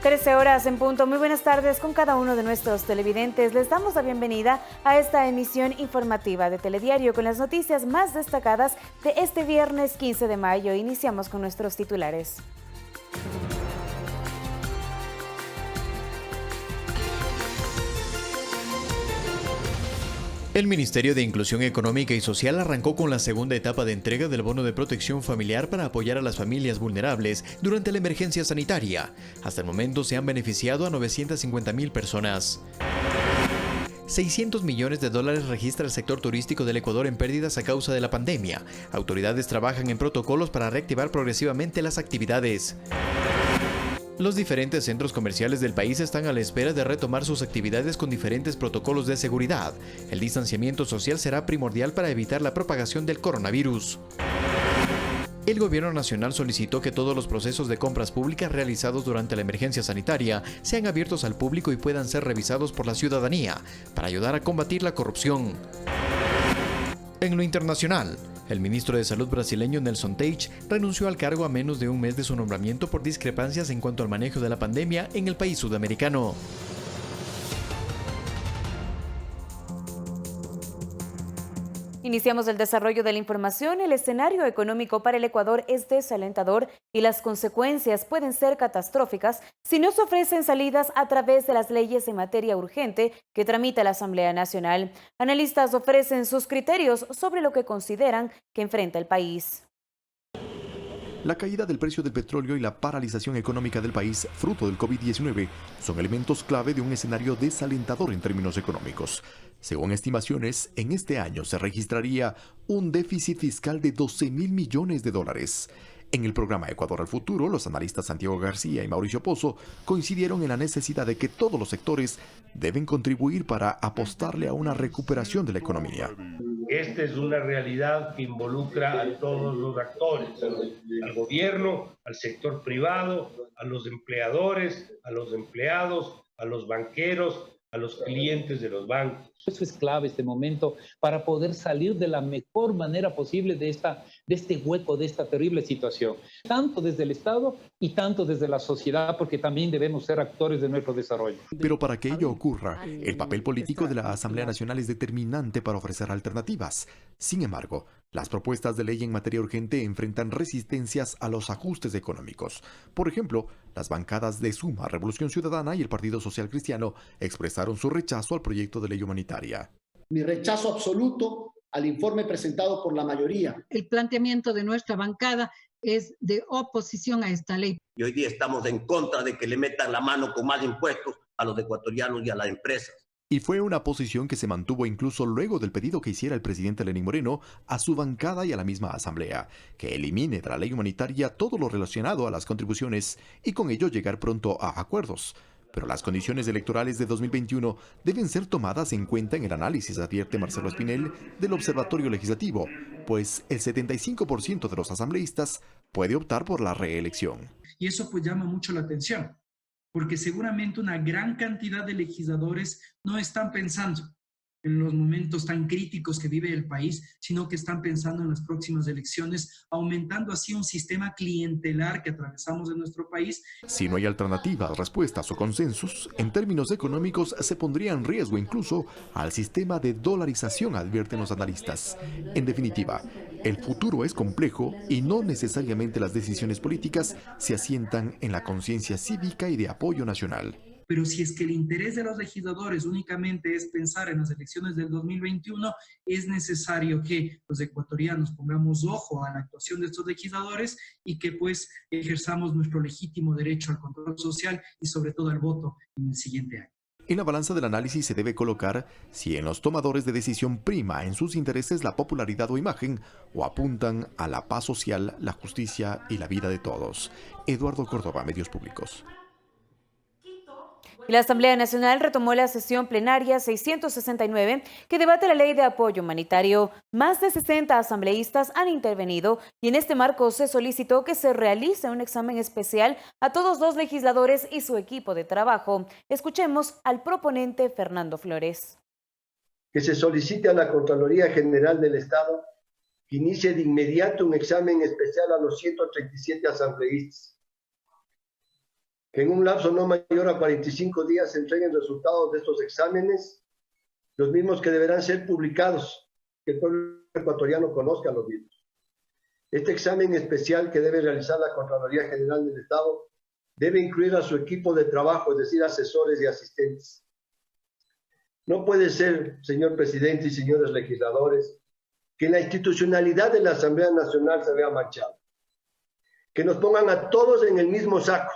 13 horas en punto. Muy buenas tardes con cada uno de nuestros televidentes. Les damos la bienvenida a esta emisión informativa de Telediario con las noticias más destacadas de este viernes 15 de mayo. Iniciamos con nuestros titulares. El Ministerio de Inclusión Económica y Social arrancó con la segunda etapa de entrega del bono de protección familiar para apoyar a las familias vulnerables durante la emergencia sanitaria. Hasta el momento se han beneficiado a 950,000 personas. 600 millones de dólares registra el sector turístico del Ecuador en pérdidas a causa de la pandemia. Autoridades trabajan en protocolos para reactivar progresivamente las actividades. Los diferentes centros comerciales del país están a la espera de retomar sus actividades con diferentes protocolos de seguridad. El distanciamiento social será primordial para evitar la propagación del coronavirus. El gobierno nacional solicitó que todos los procesos de compras públicas realizados durante la emergencia sanitaria sean abiertos al público y puedan ser revisados por la ciudadanía para ayudar a combatir la corrupción. En lo internacional, el ministro de Salud brasileño Nelson Teich renunció al cargo a menos de un mes de su nombramiento por discrepancias en cuanto al manejo de la pandemia en el país sudamericano. Iniciamos el desarrollo de la información. El escenario económico para el Ecuador es desalentador y las consecuencias pueden ser catastróficas si no se ofrecen salidas a través de las leyes en materia urgente que tramita la Asamblea Nacional. Analistas ofrecen sus criterios sobre lo que consideran que enfrenta el país. La caída del precio del petróleo y la paralización económica del país, fruto del COVID-19, son elementos clave de un escenario desalentador en términos económicos. Según estimaciones, en este año se registraría un déficit fiscal de 12,000 millones de dólares. En el programa Ecuador al Futuro, los analistas Santiago García y Mauricio Pozo coincidieron en la necesidad de que todos los sectores deben contribuir para apostarle a una recuperación de la economía. Esta es una realidad que involucra a todos los actores, al gobierno, al sector privado, a los empleadores, a los empleados, a los banqueros, a los clientes de los bancos. Eso es clave este momento para poder salir de la mejor manera posible de este hueco, de esta terrible situación, tanto desde el Estado y tanto desde la sociedad, porque también debemos ser actores de nuestro desarrollo. Pero para que ello ocurra, el papel político de la Asamblea Nacional es determinante para ofrecer alternativas. Sin embargo, las propuestas de ley en materia urgente enfrentan resistencias a los ajustes económicos. Por ejemplo, las bancadas de Suma, Revolución Ciudadana y el Partido Social Cristiano expresaron su rechazo al proyecto de ley humanitaria. Mi rechazo absoluto al informe presentado por la mayoría. El planteamiento de nuestra bancada es de oposición a esta ley. Y hoy día estamos en contra de que le metan la mano con más impuestos a los ecuatorianos y a las empresas. Y fue una posición que se mantuvo incluso luego del pedido que hiciera el presidente Lenín Moreno a su bancada y a la misma asamblea, que elimine de la ley humanitaria todo lo relacionado a las contribuciones y con ello llegar pronto a acuerdos. Pero las condiciones electorales de 2021 deben ser tomadas en cuenta en el análisis, advierte Marcelo Espinel del Observatorio Legislativo, pues el 75% de los asambleístas puede optar por la reelección. Y eso pues llama mucho la atención, porque seguramente una gran cantidad de legisladores no están pensando en los momentos tan críticos que vive el país, sino que están pensando en las próximas elecciones, aumentando así un sistema clientelar que atravesamos en nuestro país. Si no hay alternativas, respuestas o consensos, en términos económicos se pondría en riesgo incluso al sistema de dolarización, advierten los analistas. En definitiva, el futuro es complejo y no necesariamente las decisiones políticas se asientan en la conciencia cívica y de apoyo nacional. Pero si es que el interés de los legisladores únicamente es pensar en las elecciones del 2021, es necesario que los ecuatorianos pongamos ojo a la actuación de estos legisladores y que pues ejerzamos nuestro legítimo derecho al control social y sobre todo al voto en el siguiente año. En la balanza del análisis se debe colocar si en los tomadores de decisión prima en sus intereses la popularidad o imagen o apuntan a la paz social, la justicia y la vida de todos. Eduardo Córdoba, Medios Públicos. La Asamblea Nacional retomó la sesión plenaria 669 que debate la ley de apoyo humanitario. Más de 60 asambleístas han intervenido y en este marco se solicitó que se realice un examen especial a todos los legisladores y su equipo de trabajo. Escuchemos al proponente Fernando Flores. Que se solicite a la Contraloría General del Estado que inicie de inmediato un examen especial a los 137 asambleístas que en un lapso no mayor a 45 días se entreguen resultados de estos exámenes, los mismos que deberán ser publicados, que el pueblo ecuatoriano conozca los mismos. Este examen especial que debe realizar la Contraloría General del Estado debe incluir a su equipo de trabajo, es decir, asesores y asistentes. No puede ser, señor presidente y señores legisladores, que la institucionalidad de la Asamblea Nacional se vea manchada. Que nos pongan a todos en el mismo saco.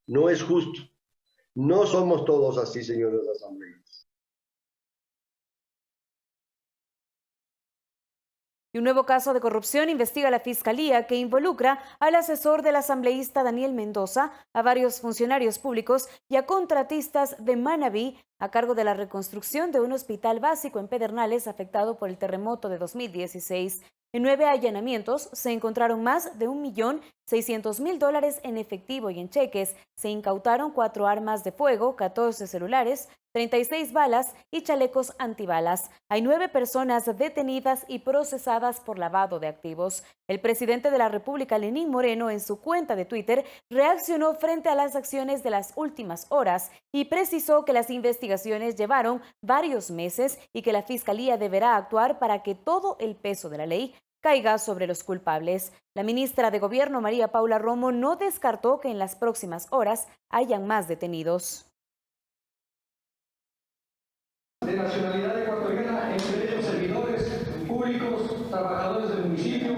No es justo. No somos todos así, señores asambleístas. Y un nuevo caso de corrupción investiga la Fiscalía que involucra al asesor del asambleísta Daniel Mendoza, a varios funcionarios públicos y a contratistas de Manabí a cargo de la reconstrucción de un hospital básico en Pedernales afectado por el terremoto de 2016. En 9 allanamientos se encontraron más de $1.600.000 en efectivo y en cheques. Se incautaron 4 armas de fuego, 14 celulares, 36 balas y chalecos antibalas. Hay 9 personas detenidas y procesadas por lavado de activos. El presidente de la República, Lenín Moreno, en su cuenta de Twitter, reaccionó frente a las acciones de las últimas horas y precisó que las investigaciones llevaron varios meses y que la Fiscalía deberá actuar para que todo el peso de la ley caiga sobre los culpables. La ministra de Gobierno, María Paula Romo, no descartó que en las próximas horas hayan más detenidos. De nacionalidad ecuatoriana, entre ellos servidores públicos, trabajadores del municipio,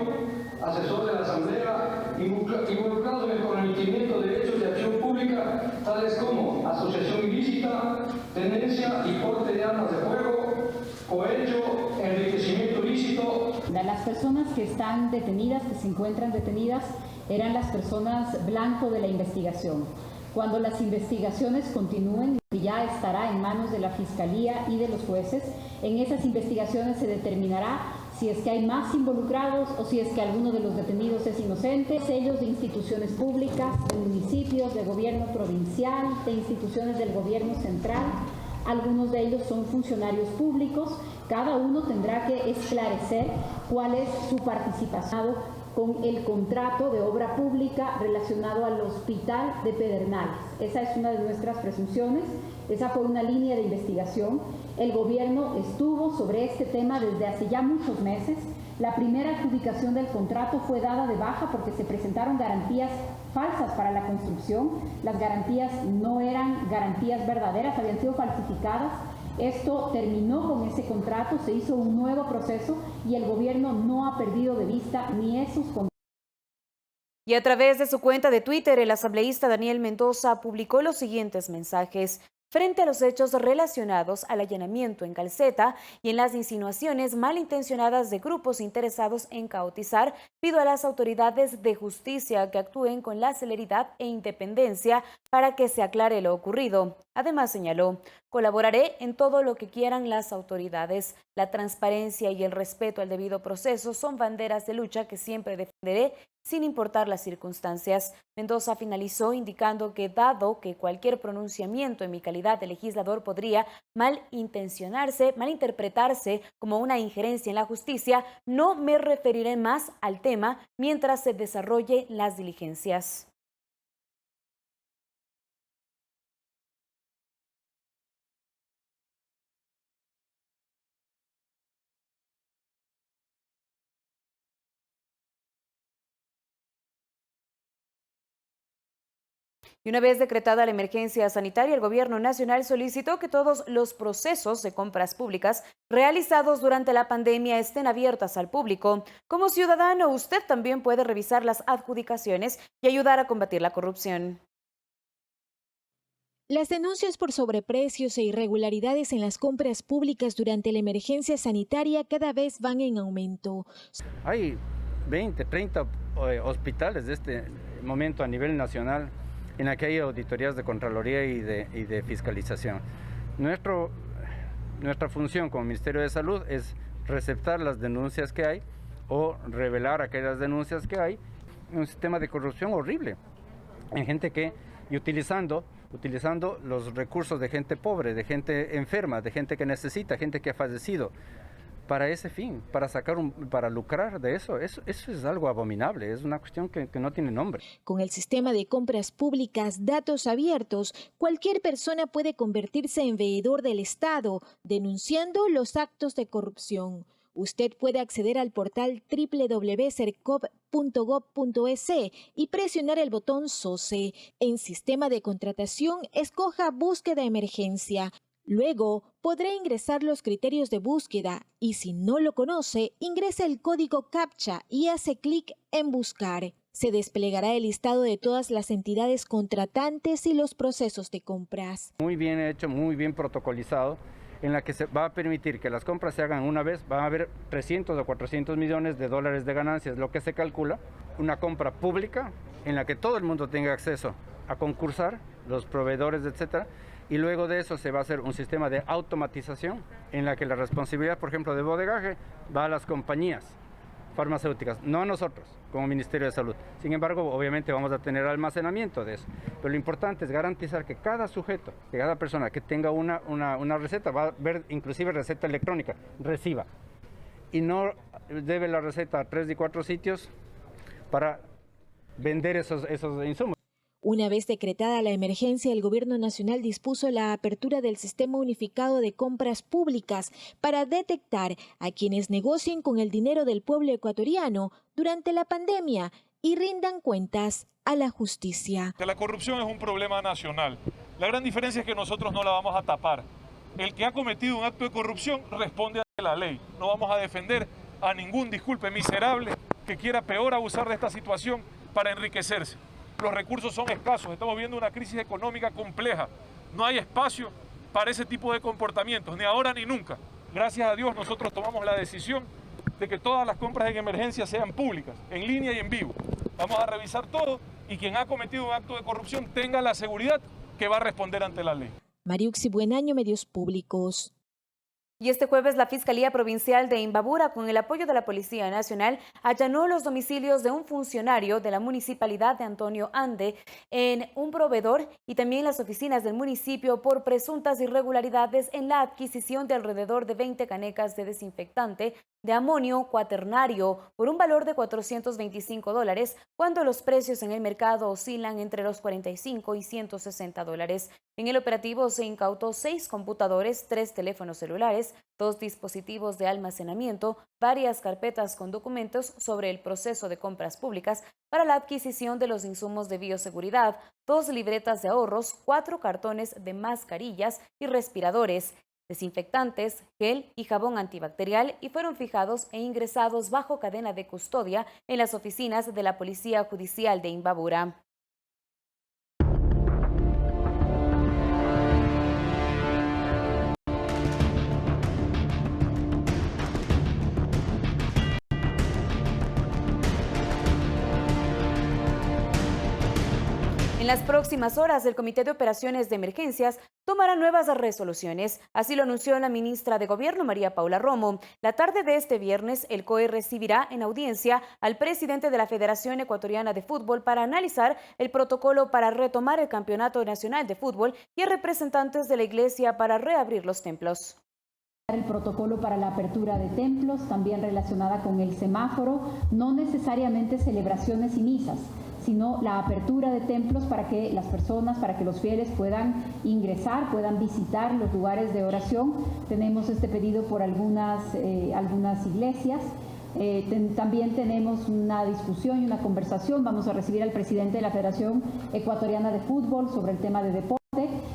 asesor de la Asamblea, involucrados en el comprometimiento de hechos de acción pública, tales como asociación ilícita, tenencia y porte de armas de fuego, cohecho, enriquecimiento ilícito. Las personas que están detenidas, que se encuentran detenidas, eran las personas blanco de la investigación. Cuando las investigaciones continúen, que ya estará en manos de la Fiscalía y de los jueces, en esas investigaciones se determinará si es que hay más involucrados o si es que alguno de los detenidos es inocente. Sellos de instituciones públicas, de municipios, de gobierno provincial, de instituciones del gobierno central. Algunos de ellos son funcionarios públicos. Cada uno tendrá que esclarecer cuál es su participación con el contrato de obra pública relacionado al hospital de Pedernales. Esa es una de nuestras presunciones, esa fue una línea de investigación. El gobierno estuvo sobre este tema desde hace ya muchos meses. La primera adjudicación del contrato fue dada de baja porque se presentaron garantías falsas para la construcción. Las garantías no eran garantías verdaderas, habían sido falsificadas. Esto terminó con ese contrato, se hizo un nuevo proceso y el gobierno no ha perdido de vista ni esos contratos. Y a través de su cuenta de Twitter, el asambleísta Daniel Mendoza publicó los siguientes mensajes. Frente a los hechos relacionados al allanamiento en Calceta y en las insinuaciones malintencionadas de grupos interesados en caotizar, pido a las autoridades de justicia que actúen con la celeridad e independencia para que se aclare lo ocurrido. Además, señaló, colaboraré en todo lo que quieran las autoridades. La transparencia y el respeto al debido proceso son banderas de lucha que siempre defenderé sin importar las circunstancias. Mendoza finalizó indicando que dado que cualquier pronunciamiento en mi calidad de legislador podría malinterpretarse como una injerencia en la justicia, no me referiré más al tema mientras se desarrolle las diligencias. Y una vez decretada la emergencia sanitaria, el Gobierno Nacional solicitó que todos los procesos de compras públicas realizados durante la pandemia estén abiertas al público. Como ciudadano, usted también puede revisar las adjudicaciones y ayudar a combatir la corrupción. Las denuncias por sobreprecios e irregularidades en las compras públicas durante la emergencia sanitaria cada vez van en aumento. Hay 20, 30 hospitales de este momento a nivel nacional en la que hay auditorías de Contraloría y de fiscalización. Nuestra función como Ministerio de Salud es receptar las denuncias que hay o revelar aquellas denuncias que hay. Un sistema de corrupción horrible, en gente que, y utilizando los recursos de gente pobre, de gente enferma, de gente que necesita, gente que ha fallecido. para ese fin, para lucrar de eso. Eso es algo abominable, es una cuestión que no tiene nombre. Con el sistema de compras públicas datos abiertos, cualquier persona puede convertirse en veedor del Estado, denunciando los actos de corrupción. Usted puede acceder al portal www.cercop.gov.es y presionar el botón SOCE. En sistema de contratación, escoja búsqueda emergencia. Luego, podrá ingresar los criterios de búsqueda y si no lo conoce, ingrese el código CAPTCHA y hace clic en Buscar. Se desplegará el listado de todas las entidades contratantes y los procesos de compras. Muy bien hecho, muy bien protocolizado, en la que se va a permitir que las compras se hagan una vez. Va a haber 300 o 400 millones de dólares de ganancias, lo que se calcula. Una compra pública en la que todo el mundo tenga acceso a concursar, los proveedores, etcétera. Y luego de eso se va a hacer un sistema de automatización en la que la responsabilidad, por ejemplo, de bodegaje va a las compañías farmacéuticas, no a nosotros como Ministerio de Salud. Sin embargo, obviamente vamos a tener almacenamiento de eso. Pero lo importante es garantizar que cada sujeto, que cada persona que tenga una receta, va a ver inclusive receta electrónica, reciba. Y no debe la receta a 3 y 4 sitios para vender esos insumos. Una vez decretada la emergencia, el Gobierno Nacional dispuso la apertura del Sistema Unificado de Compras Públicas para detectar a quienes negocien con el dinero del pueblo ecuatoriano durante la pandemia y rindan cuentas a la justicia. La corrupción es un problema nacional. La gran diferencia es que nosotros no la vamos a tapar. El que ha cometido un acto de corrupción responde a la ley. No vamos a defender a ningún, disculpe, miserable que quiera peor abusar de esta situación para enriquecerse. Los recursos son escasos, estamos viendo una crisis económica compleja. No hay espacio para ese tipo de comportamientos, ni ahora ni nunca. Gracias a Dios nosotros tomamos la decisión de que todas las compras en emergencia sean públicas, en línea y en vivo. Vamos a revisar todo y quien ha cometido un acto de corrupción tenga la seguridad que va a responder ante la ley. Mariuxi Buenaño, Medios Públicos. Y este jueves la Fiscalía Provincial de Imbabura, con el apoyo de la Policía Nacional, allanó los domicilios de un funcionario de la municipalidad de Antonio Ande en un proveedor y también las oficinas del municipio por presuntas irregularidades en la adquisición de alrededor de 20 canecas de desinfectante de amonio cuaternario por un valor de $425, cuando los precios en el mercado oscilan entre los $45 y $160. En el operativo se incautó 6 computadores, 3 teléfonos celulares, 2 dispositivos de almacenamiento, varias carpetas con documentos sobre el proceso de compras públicas para la adquisición de los insumos de bioseguridad, 2 libretas de ahorros, 4 cartones de mascarillas y respiradores, desinfectantes, gel y jabón antibacterial, y fueron fijados e ingresados bajo cadena de custodia en las oficinas de la Policía Judicial de Imbabura. En las próximas horas, el Comité de Operaciones de Emergencias tomará nuevas resoluciones. Así lo anunció la ministra de Gobierno, María Paula Romo. La tarde de este viernes, el COE recibirá en audiencia al presidente de la Federación Ecuatoriana de Fútbol para analizar el protocolo para retomar el Campeonato Nacional de Fútbol y a representantes de la Iglesia para reabrir los templos. El protocolo para la apertura de templos, también relacionada con el semáforo, no necesariamente celebraciones y misas, sino la apertura de templos para que las personas, para que los fieles puedan ingresar, puedan visitar los lugares de oración. Tenemos este pedido por algunas iglesias. También tenemos una discusión y una conversación. Vamos a recibir al presidente de la Federación Ecuatoriana de Fútbol sobre el tema de deporte.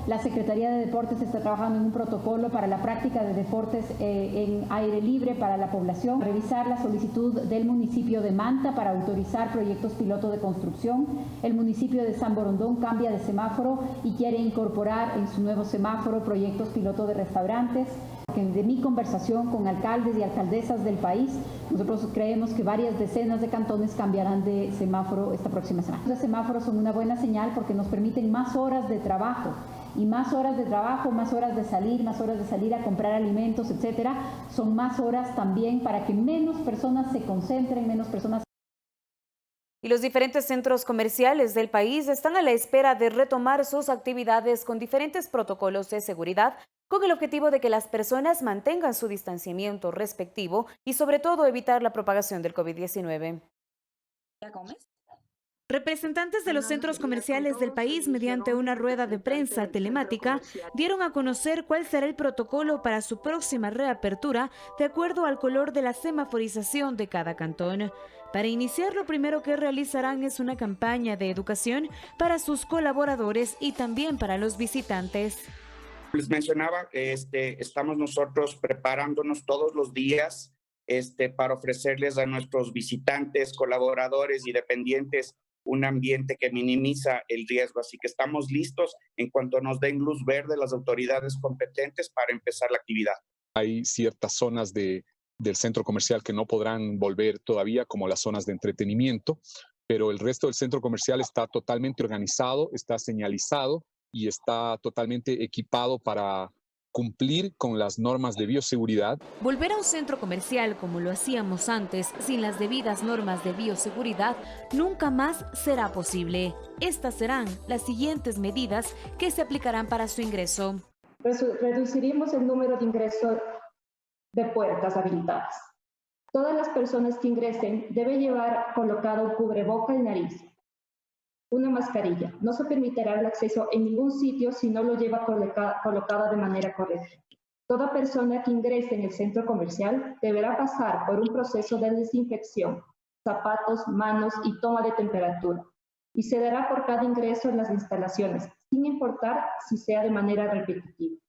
La Secretaría de Deportes está trabajando en un protocolo para la práctica de deportes en aire libre para la población. Revisar la solicitud del municipio de Manta para autorizar proyectos piloto de construcción. El municipio de San Borondón cambia de semáforo y quiere incorporar en su nuevo semáforo proyectos piloto de restaurantes. De mi conversación con alcaldes y alcaldesas del país, nosotros creemos que varias decenas de cantones cambiarán de semáforo esta próxima semana. Los semáforos son una buena señal porque nos permiten más horas de trabajo. Y más horas de trabajo, más horas de salir a comprar alimentos, etcétera, son más horas también para que menos personas se concentren, menos personas. Y los diferentes centros comerciales del país están a la espera de retomar sus actividades con diferentes protocolos de seguridad con el objetivo de que las personas mantengan su distanciamiento respectivo y sobre todo evitar la propagación del COVID-19. Representantes de los centros comerciales del país, mediante una rueda de prensa telemática, dieron a conocer cuál será el protocolo para su próxima reapertura de acuerdo al color de la semaforización de cada cantón. Para iniciar, lo primero que realizarán es una campaña de educación para sus colaboradores y también para los visitantes. Les mencionaba, estamos nosotros preparándonos todos los días para ofrecerles a nuestros visitantes, colaboradores y dependientes un ambiente que minimiza el riesgo. Así que estamos listos en cuanto nos den luz verde las autoridades competentes para empezar la actividad. Hay ciertas zonas del centro comercial que no podrán volver todavía, como las zonas de entretenimiento, pero el resto del centro comercial está totalmente organizado, está señalizado y está totalmente equipado para cumplir con las normas de bioseguridad. Volver a un centro comercial como lo hacíamos antes, sin las debidas normas de bioseguridad, nunca más será posible. Estas serán las siguientes medidas que se aplicarán para su ingreso. Reduciremos el número de ingreso de puertas habilitadas. Todas las personas que ingresen deben llevar colocado un cubreboca y nariz, una mascarilla. No se permitirá el acceso en ningún sitio si no lo lleva colocada de manera correcta. Toda persona que ingrese en el centro comercial deberá pasar por un proceso de desinfección, zapatos, manos y toma de temperatura. Y se dará por cada ingreso en las instalaciones, sin importar si sea de manera repetitiva.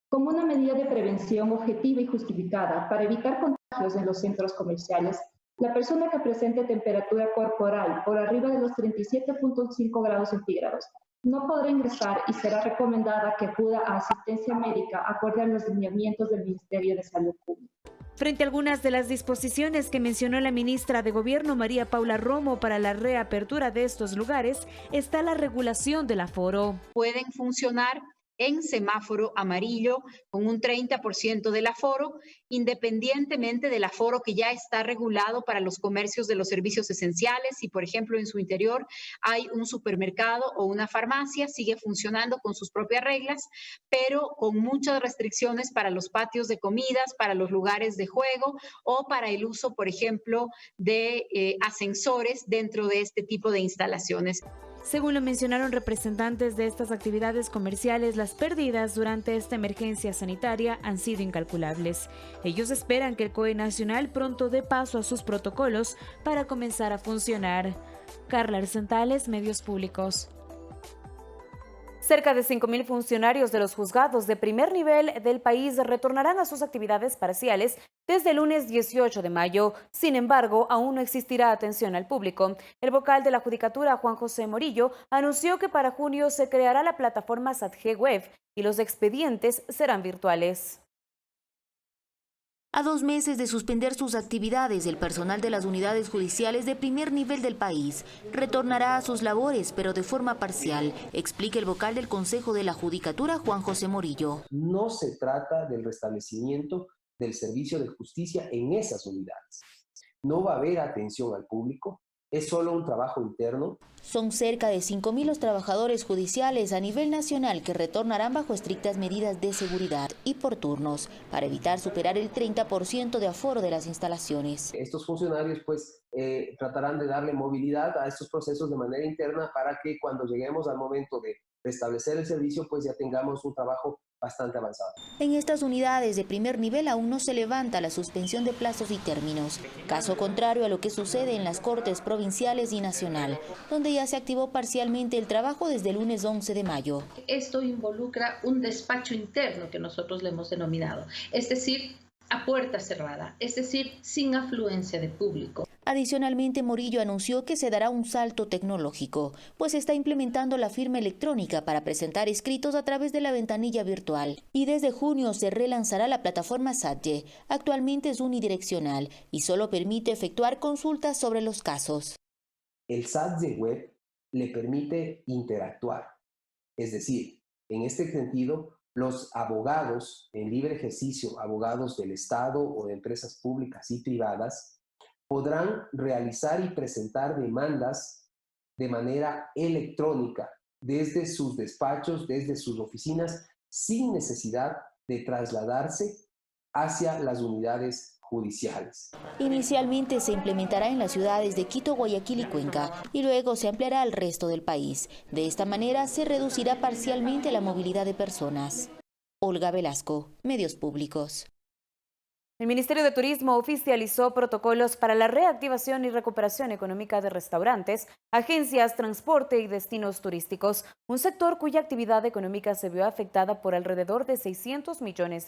Como una medida de prevención objetiva y justificada para evitar contagios en los centros comerciales, la persona que presente temperatura corporal por arriba de los 37.5 grados centígrados no podrá ingresar y será recomendada que acuda a asistencia médica acorde a los lineamientos del Ministerio de Salud Pública. Frente a algunas de las disposiciones que mencionó la ministra de Gobierno, María Paula Romo, para la reapertura de estos lugares, está la regulación del aforo. Pueden funcionar en semáforo amarillo con un 30% del aforo, independientemente del aforo que ya está regulado para los comercios de los servicios esenciales. Si, por ejemplo, en su interior hay un supermercado o una farmacia, sigue funcionando con sus propias reglas, pero con muchas restricciones para los patios de comidas, para los lugares de juego o para el uso, por ejemplo, de ascensores dentro de este tipo de instalaciones. Según lo mencionaron representantes de estas actividades comerciales, las pérdidas durante esta emergencia sanitaria han sido incalculables. Ellos esperan que el COE Nacional pronto dé paso a sus protocolos para comenzar a funcionar. Carla Arzentales, Medios Públicos. Cerca de 5.000 funcionarios de los juzgados de primer nivel del país retornarán a sus actividades parciales desde el lunes 18 de mayo. Sin embargo, aún no existirá atención al público. El vocal de la Judicatura, Juan José Morillo, anunció que para junio se creará la plataforma SATG Web y los expedientes serán virtuales. A 2 meses de suspender sus actividades, el personal de las unidades judiciales de primer nivel del país retornará a sus labores, pero de forma parcial, explica el vocal del Consejo de la Judicatura, Juan José Morillo. No se trata del restablecimiento del servicio de justicia en esas unidades. No va a haber atención al público, es solo un trabajo interno. Son cerca de 5.000 los trabajadores judiciales a nivel nacional que retornarán bajo estrictas medidas de seguridad y por turnos para evitar superar el 30% de aforo de las instalaciones. Estos funcionarios tratarán de darle movilidad a estos procesos de manera interna para que cuando lleguemos al momento de restablecer el servicio ya tengamos un trabajo bastante avanzado. En estas unidades de primer nivel aún no se levanta la suspensión de plazos y términos, caso contrario a lo que sucede en las Cortes provinciales y nacional, donde ya se activó parcialmente el trabajo desde el lunes 11 de mayo. Esto involucra un despacho interno que nosotros le hemos denominado, es decir, a puerta cerrada, es decir, sin afluencia de público. Adicionalmente, Morillo anunció que se dará un salto tecnológico, pues está implementando la firma electrónica para presentar escritos a través de la ventanilla virtual. Y desde junio se relanzará la plataforma SATG. Actualmente es unidireccional y solo permite efectuar consultas sobre los casos. El SATG Web le permite interactuar, es decir, en este sentido, los abogados en libre ejercicio, abogados del Estado o de empresas públicas y privadas, podrán realizar y presentar demandas de manera electrónica desde sus despachos, desde sus oficinas, sin necesidad de trasladarse hacia las unidades judiciales. Inicialmente se implementará en las ciudades de Quito, Guayaquil y Cuenca y luego se ampliará al resto del país. De esta manera se reducirá parcialmente la movilidad de personas. Olga Velasco, Medios Públicos. El Ministerio de Turismo oficializó protocolos para la reactivación y recuperación económica de restaurantes, agencias, transporte y destinos turísticos, un sector cuya actividad económica se vio afectada por alrededor de $600 millones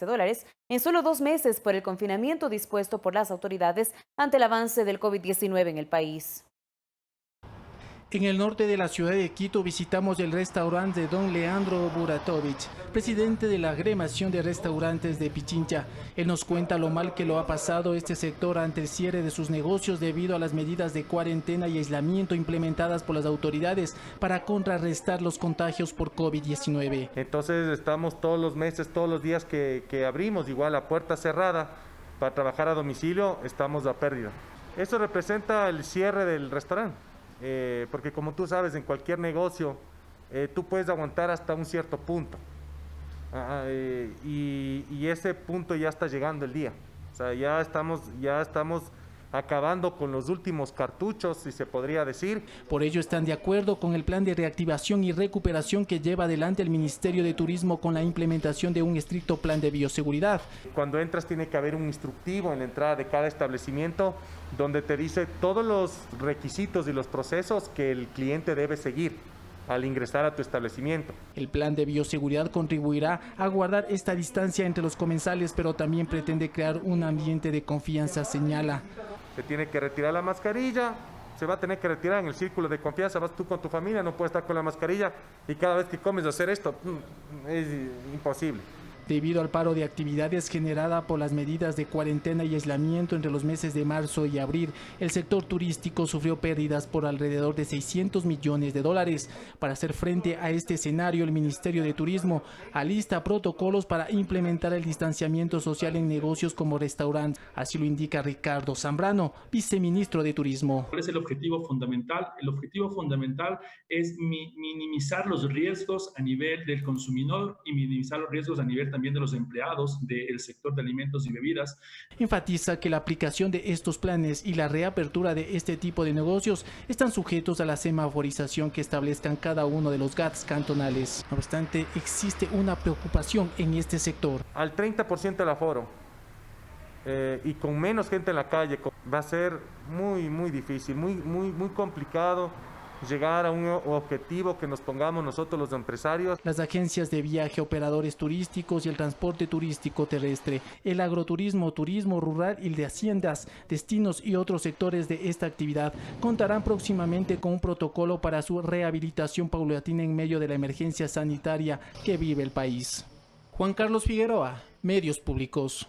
en solo 2 meses por el confinamiento dispuesto por las autoridades ante el avance del COVID-19 en el país. En el norte de la ciudad de Quito visitamos el restaurante de don Leandro Buratovich, presidente de la Agremiación de Restaurantes de Pichincha. Él nos cuenta lo mal que lo ha pasado este sector ante el cierre de sus negocios debido a las medidas de cuarentena y aislamiento implementadas por las autoridades para contrarrestar los contagios por COVID-19. Entonces estamos todos los meses, todos los días que abrimos, igual a puerta cerrada, para trabajar a domicilio, estamos a pérdida. Eso representa el cierre del restaurante. Porque como tú sabes, en cualquier negocio tú puedes aguantar hasta un cierto punto y ese punto ya está llegando el día. O sea, ya estamos acabando con los últimos cartuchos, si se podría decir. Por ello están de acuerdo con el plan de reactivación y recuperación que lleva adelante el Ministerio de Turismo con la implementación de un estricto plan de bioseguridad. Cuando entras tiene que haber un instructivo en la entrada de cada establecimiento donde te dice todos los requisitos y los procesos que el cliente debe seguir al ingresar a tu establecimiento. El plan de bioseguridad contribuirá a guardar esta distancia entre los comensales, pero también pretende crear un ambiente de confianza, señala. Se tiene que retirar la mascarilla, se va a tener que retirar en el círculo de confianza, vas tú con tu familia, no puedes estar con la mascarilla y cada vez que comes hacer esto, es imposible. Debido al paro de actividades generada por las medidas de cuarentena y aislamiento entre los meses de marzo y abril, el sector turístico sufrió pérdidas por alrededor de $600 millones. Para hacer frente a este escenario, el Ministerio de Turismo alista protocolos para implementar el distanciamiento social en negocios como restaurantes. Así lo indica Ricardo Zambrano, viceministro de Turismo. ¿Cuál es el objetivo fundamental? El objetivo fundamental es minimizar los riesgos a nivel del consumidor y minimizar los riesgos a nivel también de los empleados del sector de alimentos y bebidas. Enfatiza que la aplicación de estos planes y la reapertura de este tipo de negocios están sujetos a la semaforización que establezcan cada uno de los GATS cantonales. No obstante, existe una preocupación en este sector. Al 30% del aforo y con menos gente en la calle va a ser muy difícil, muy complicado llegar a un objetivo que nos pongamos nosotros los empresarios. Las agencias de viaje, operadores turísticos y el transporte turístico terrestre, el agroturismo, turismo rural y el de haciendas, destinos y otros sectores de esta actividad contarán próximamente con un protocolo para su rehabilitación paulatina en medio de la emergencia sanitaria que vive el país. Juan Carlos Figueroa, Medios Públicos.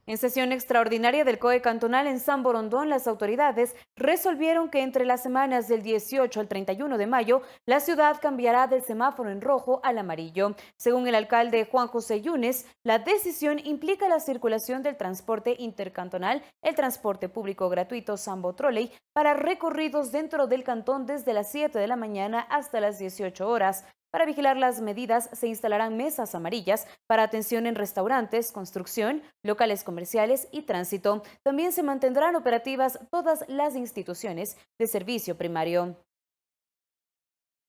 En sesión extraordinaria del COE cantonal en San Borondón, las autoridades resolvieron que entre las semanas del 18 al 31 de mayo, la ciudad cambiará del semáforo en rojo al amarillo. Según el alcalde Juan José Yunes, la decisión implica la circulación del transporte intercantonal, el transporte público gratuito Sambo Trolley, para recorridos dentro del cantón desde las 7 de la mañana hasta las 18 horas. Para vigilar las medidas se instalarán mesas amarillas para atención en restaurantes, construcción, locales comerciales y tránsito. También se mantendrán operativas todas las instituciones de servicio primario.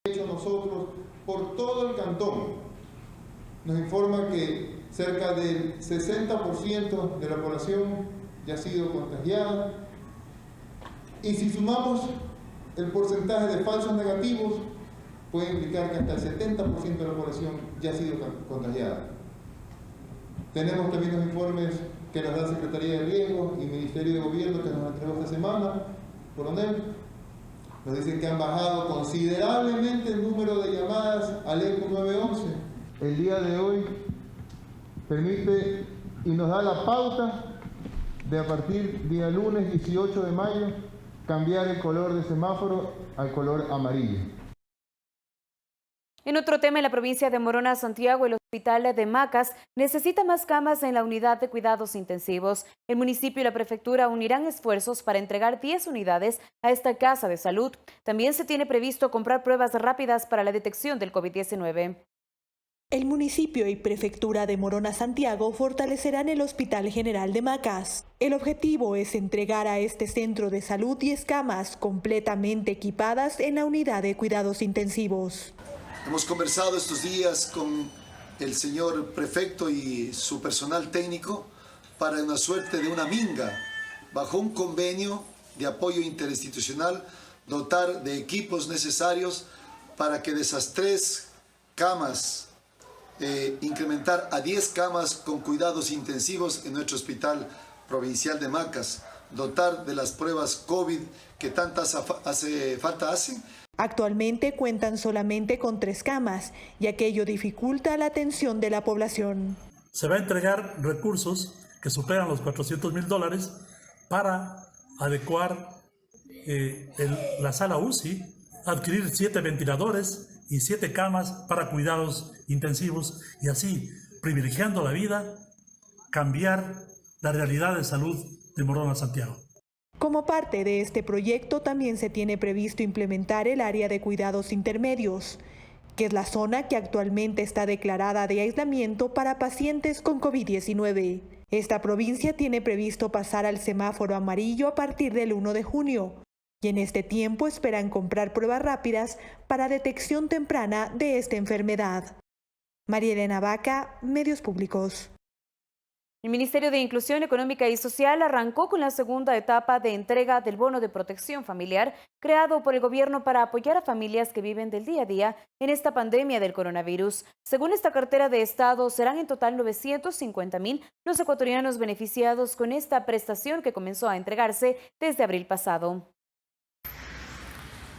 Nosotros, por todo el cantón, nos informa que cerca del 60% de la población ya ha sido contagiada. Y si sumamos el porcentaje de falsos negativos, puede implicar que hasta el 70% de la población ya ha sido contagiada. Tenemos también los informes que nos da Secretaría de Riesgo y Ministerio de Gobierno que nos entregó esta semana, coronel. Nos dicen que han bajado considerablemente el número de llamadas al ECO 911. El día de hoy permite y nos da la pauta de a partir día lunes 18 de mayo cambiar el color de semáforo al color amarillo. En otro tema, en la provincia de Morona, Santiago, el hospital de Macas necesita más camas en la unidad de cuidados intensivos. El municipio y la prefectura unirán esfuerzos para entregar 10 unidades a esta casa de salud. También se tiene previsto comprar pruebas rápidas para la detección del COVID-19. El municipio y prefectura de Morona Santiago fortalecerán el Hospital General de Macas. El objetivo es entregar a este centro de salud 10 camas completamente equipadas en la unidad de cuidados intensivos. Hemos conversado estos días con el señor prefecto y su personal técnico para una suerte de una minga, bajo un convenio de apoyo interinstitucional, dotar de equipos necesarios para que de esas 3 camas incrementar a 10 camas con cuidados intensivos en nuestro hospital provincial de Macas, dotar de las pruebas COVID que tanta falta hacen. Actualmente cuentan solamente con 3 camas y aquello dificulta la atención de la población. Se va a entregar recursos que superan los $400,000 para adecuar la sala UCI, adquirir 7 ventiladores y 7 camas para cuidados intensivos y así, privilegiando la vida, cambiar la realidad de salud de Morona Santiago. Como parte de este proyecto también se tiene previsto implementar el área de cuidados intermedios, que es la zona que actualmente está declarada de aislamiento para pacientes con COVID-19. Esta provincia tiene previsto pasar al semáforo amarillo a partir del 1 de junio. Y en este tiempo esperan comprar pruebas rápidas para detección temprana de esta enfermedad. María Elena Vaca, Medios Públicos. El Ministerio de Inclusión Económica y Social arrancó con la segunda etapa de entrega del bono de protección familiar creado por el gobierno para apoyar a familias que viven del día a día en esta pandemia del coronavirus. Según esta cartera de Estado, serán en total 950,000 los ecuatorianos beneficiados con esta prestación que comenzó a entregarse desde abril pasado.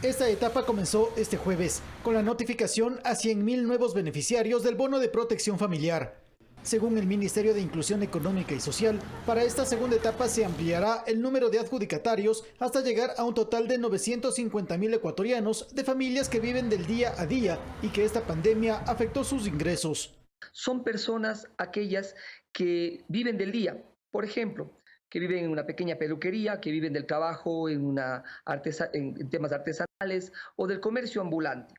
Esta etapa comenzó este jueves, con la notificación a 100,000 nuevos beneficiarios del bono de protección familiar. Según el Ministerio de Inclusión Económica y Social, para esta segunda etapa se ampliará el número de adjudicatarios hasta llegar a un total de 950,000 ecuatorianos de familias que viven del día a día y que esta pandemia afectó sus ingresos. Son personas aquellas que viven del día, por ejemplo, que viven en una pequeña peluquería, que viven del trabajo en temas artesanales o del comercio ambulante.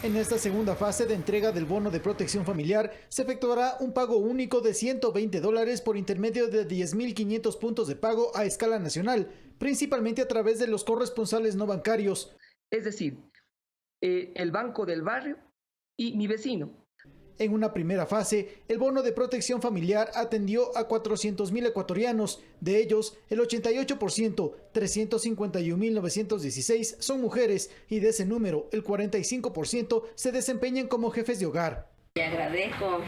En esta segunda fase de entrega del bono de protección familiar se efectuará un pago único de $120 por intermedio de 10.500 puntos de pago a escala nacional, principalmente a través de los corresponsales no bancarios. Es decir, el banco del barrio y mi vecino. En una primera fase, el bono de protección familiar atendió a 400,000 ecuatorianos. De ellos, el 88%, 351,916, son mujeres y de ese número, el 45% se desempeñan como jefes de hogar. Le agradezco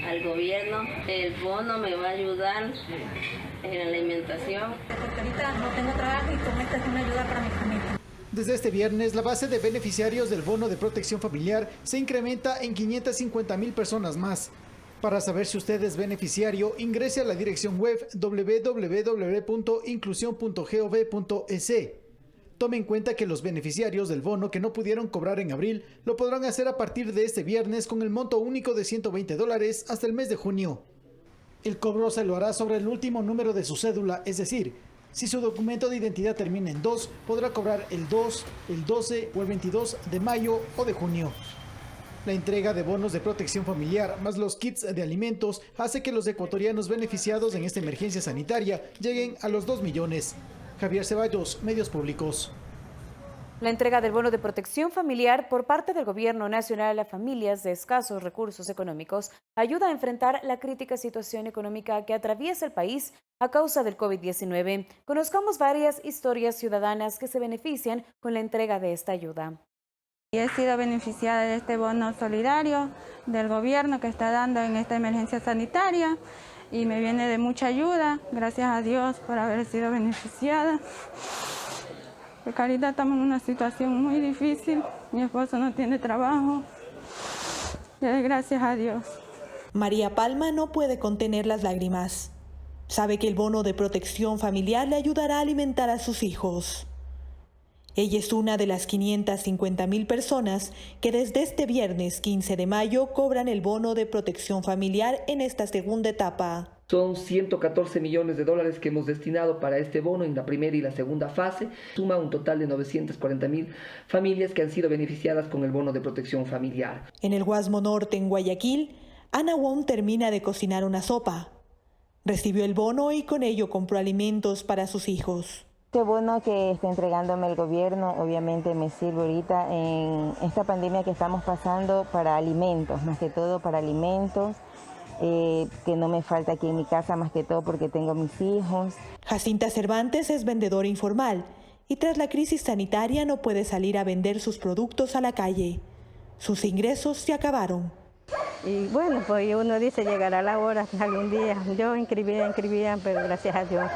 al gobierno, el bono me va a ayudar en la alimentación. Porque ahorita no tengo trabajo y con esta es una ayuda para mi familia. Desde este viernes, la base de beneficiarios del bono de protección familiar se incrementa en 550,000 personas más. Para saber si usted es beneficiario, ingrese a la dirección web www.inclusion.gov.es. Tome en cuenta que los beneficiarios del bono que no pudieron cobrar en abril lo podrán hacer a partir de este viernes con el monto único de $120 hasta el mes de junio. El cobro se lo hará sobre el último número de su cédula, es decir, si su documento de identidad termina en 2, podrá cobrar el 2, el 12 o el 22 de mayo o de junio. La entrega de bonos de protección familiar más los kits de alimentos hace que los ecuatorianos beneficiados en esta emergencia sanitaria lleguen a los 2 millones. Javier Ceballos, Medios Públicos. La entrega del bono de protección familiar por parte del Gobierno Nacional a familias de escasos recursos económicos ayuda a enfrentar la crítica situación económica que atraviesa el país a causa del COVID-19. Conozcamos varias historias ciudadanas que se benefician con la entrega de esta ayuda. He sido beneficiada de este bono solidario del gobierno que está dando en esta emergencia sanitaria y me viene de mucha ayuda. Gracias a Dios por haber sido beneficiada. Porque ahorita estamos en una situación muy difícil, mi esposo no tiene trabajo, gracias a Dios. María Palma no puede contener las lágrimas. Sabe que el bono de protección familiar le ayudará a alimentar a sus hijos. Ella es una de las 550,000 personas que desde este viernes 15 de mayo cobran el bono de protección familiar en esta segunda etapa. Son 114 millones de dólares que hemos destinado para este bono en la primera y la segunda fase. Suma un total de 940,000 familias que han sido beneficiadas con el bono de protección familiar. En el Guasmo Norte, en Guayaquil, Ana Wong termina de cocinar una sopa. Recibió el bono y con ello compró alimentos para sus hijos. Qué bueno que esté entregándome el gobierno, obviamente me sirve ahorita en esta pandemia que estamos pasando para alimentos, más que todo para alimentos. Que no me falta aquí en mi casa, más que todo porque tengo mis hijos. Jacinta Cervantes es vendedora informal y tras la crisis sanitaria no puede salir a vender sus productos a la calle. Sus ingresos se acabaron. Y bueno, pues uno dice llegará la hora algún día. Yo inscribía, pero gracias a Dios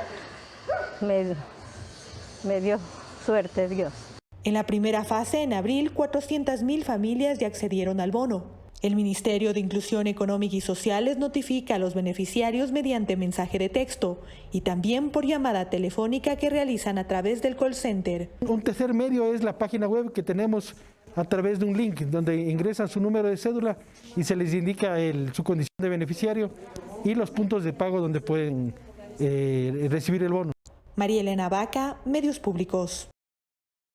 me dio suerte Dios. En la primera fase, en abril, 400,000 familias ya accedieron al bono. El Ministerio de Inclusión Económica y Social les notifica a los beneficiarios mediante mensaje de texto y también por llamada telefónica que realizan a través del call center. Un tercer medio es la página web que tenemos a través de un link donde ingresan su número de cédula y se les indica su condición de beneficiario y los puntos de pago donde pueden recibir el bono. María Elena Vaca, Medios Públicos.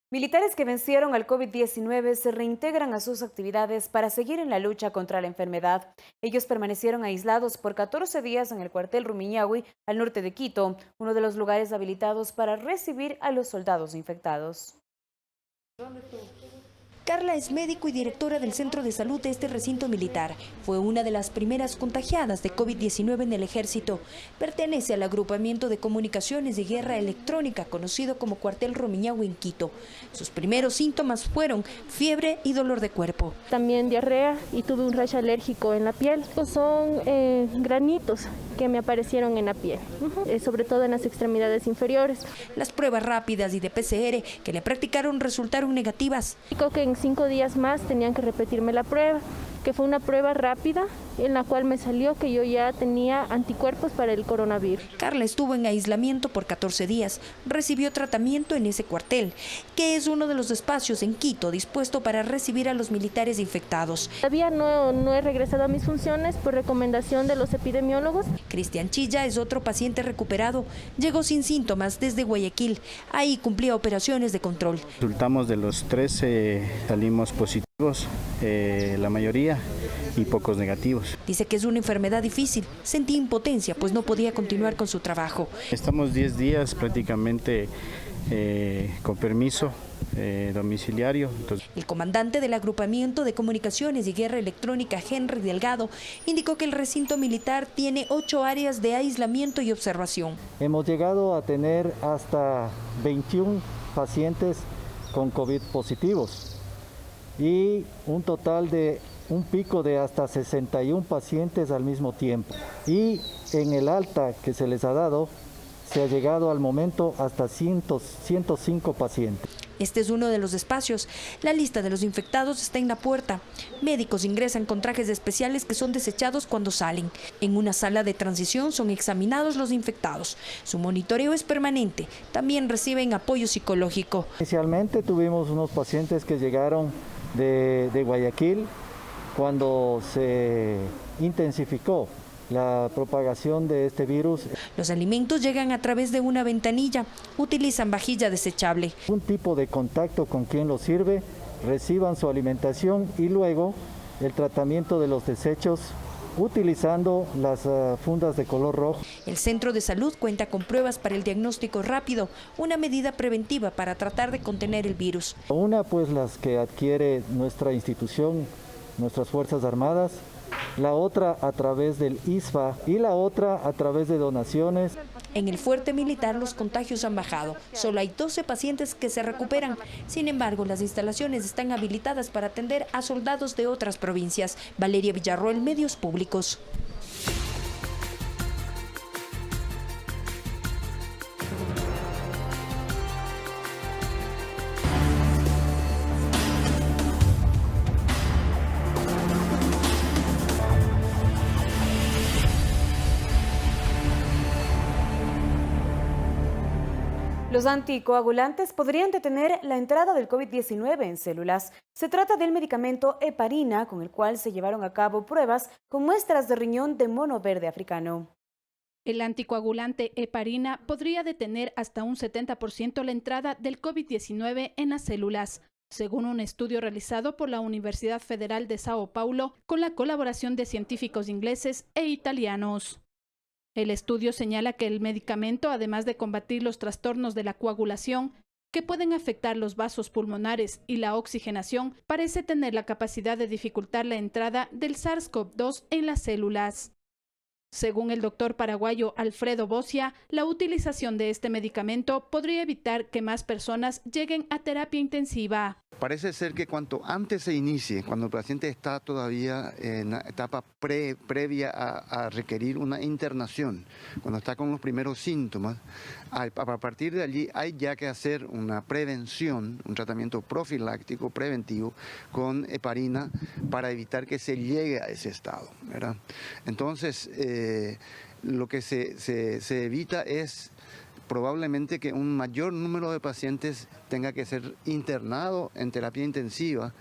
Militares que vencieron al COVID-19 se reintegran a sus actividades para seguir en la lucha contra la enfermedad. Ellos permanecieron aislados por 14 días en el cuartel Rumiñahui, al norte de Quito, uno de los lugares habilitados para recibir a los soldados infectados. Carla es médico y directora del centro de salud de este recinto militar. Fue una de las primeras contagiadas de COVID-19 en el ejército. Pertenece al agrupamiento de comunicaciones de guerra electrónica, conocido como Cuartel Rumiñahui en Quito. Sus primeros síntomas fueron fiebre y dolor de cuerpo. También diarrea y tuve un rash alérgico en la piel. Son granitos que me aparecieron en la piel, sobre todo en las extremidades inferiores. Las pruebas rápidas y de PCR que le practicaron resultaron negativas. Dijo que en 5 días más tenían que repetirme la prueba, que fue una prueba rápida en la cual me salió que yo ya tenía anticuerpos para el coronavirus. Carla estuvo en aislamiento por 14 días. Recibió tratamiento en ese cuartel, que es uno de los espacios en Quito dispuesto para recibir a los militares infectados. Todavía no he regresado a mis funciones por recomendación de los epidemiólogos. Cristian Chilla es otro paciente recuperado. Llegó sin síntomas desde Guayaquil. Ahí cumplía operaciones de control. Resultamos de los 13, salimos positivos, la mayoría, y pocos negativos. Dice que es una enfermedad difícil. Sentí impotencia, pues no podía continuar con su trabajo. Estamos 10 días prácticamente con permiso domiciliario. El comandante del agrupamiento de comunicaciones y guerra electrónica, Henry Delgado, indicó que el recinto militar tiene 8 áreas de aislamiento y observación. Hemos llegado a tener hasta 21 pacientes con COVID positivos y un total de un pico de hasta 61 pacientes al mismo tiempo. Y en el alta que se les ha dado, se ha llegado al momento hasta 105 pacientes. Este es uno de los espacios. La lista de los infectados está en la puerta. Médicos ingresan con trajes especiales que son desechados cuando salen. En una sala de transición son examinados los infectados. Su monitoreo es permanente. También reciben apoyo psicológico. Inicialmente tuvimos unos pacientes que llegaron de Guayaquil cuando se intensificó la propagación de este virus. Los alimentos llegan a través de una ventanilla. Utilizan vajilla desechable. Un tipo de contacto con quien los sirve, reciban su alimentación y luego el tratamiento de los desechos utilizando las fundas de color rojo. El centro de salud cuenta con pruebas para el diagnóstico rápido, una medida preventiva para tratar de contener el virus. Una, pues las que adquiere nuestra institución, nuestras Fuerzas Armadas, la otra a través del ISFA y la otra a través de donaciones. En el fuerte militar los contagios han bajado. Solo hay 12 pacientes que se recuperan. Sin embargo, las instalaciones están habilitadas para atender a soldados de otras provincias. Valeria Villarroel, Medios Públicos. Los anticoagulantes podrían detener la entrada del COVID-19 en células. Se trata del medicamento heparina, con el cual se llevaron a cabo pruebas con muestras de riñón de mono verde africano. El anticoagulante heparina podría detener hasta un 70% la entrada del COVID-19 en las células, según un estudio realizado por la Universidad Federal de Sao Paulo con la colaboración de científicos ingleses e italianos. El estudio señala que el medicamento, además de combatir los trastornos de la coagulación, que pueden afectar los vasos pulmonares y la oxigenación, parece tener la capacidad de dificultar la entrada del SARS-CoV-2 en las células. Según el doctor paraguayo Alfredo Bocia, la utilización de este medicamento podría evitar que más personas lleguen a terapia intensiva. Parece ser que cuanto antes se inicie, cuando el paciente está todavía en la etapa previa a requerir una internación, cuando está con los primeros síntomas, a partir de allí hay ya que hacer una prevención, un tratamiento profiláctico, preventivo, con heparina para evitar que se llegue a ese estado, ¿verdad? Entonces, lo que se evita es probablemente que un mayor número de pacientes tenga que ser internado en terapia intensiva.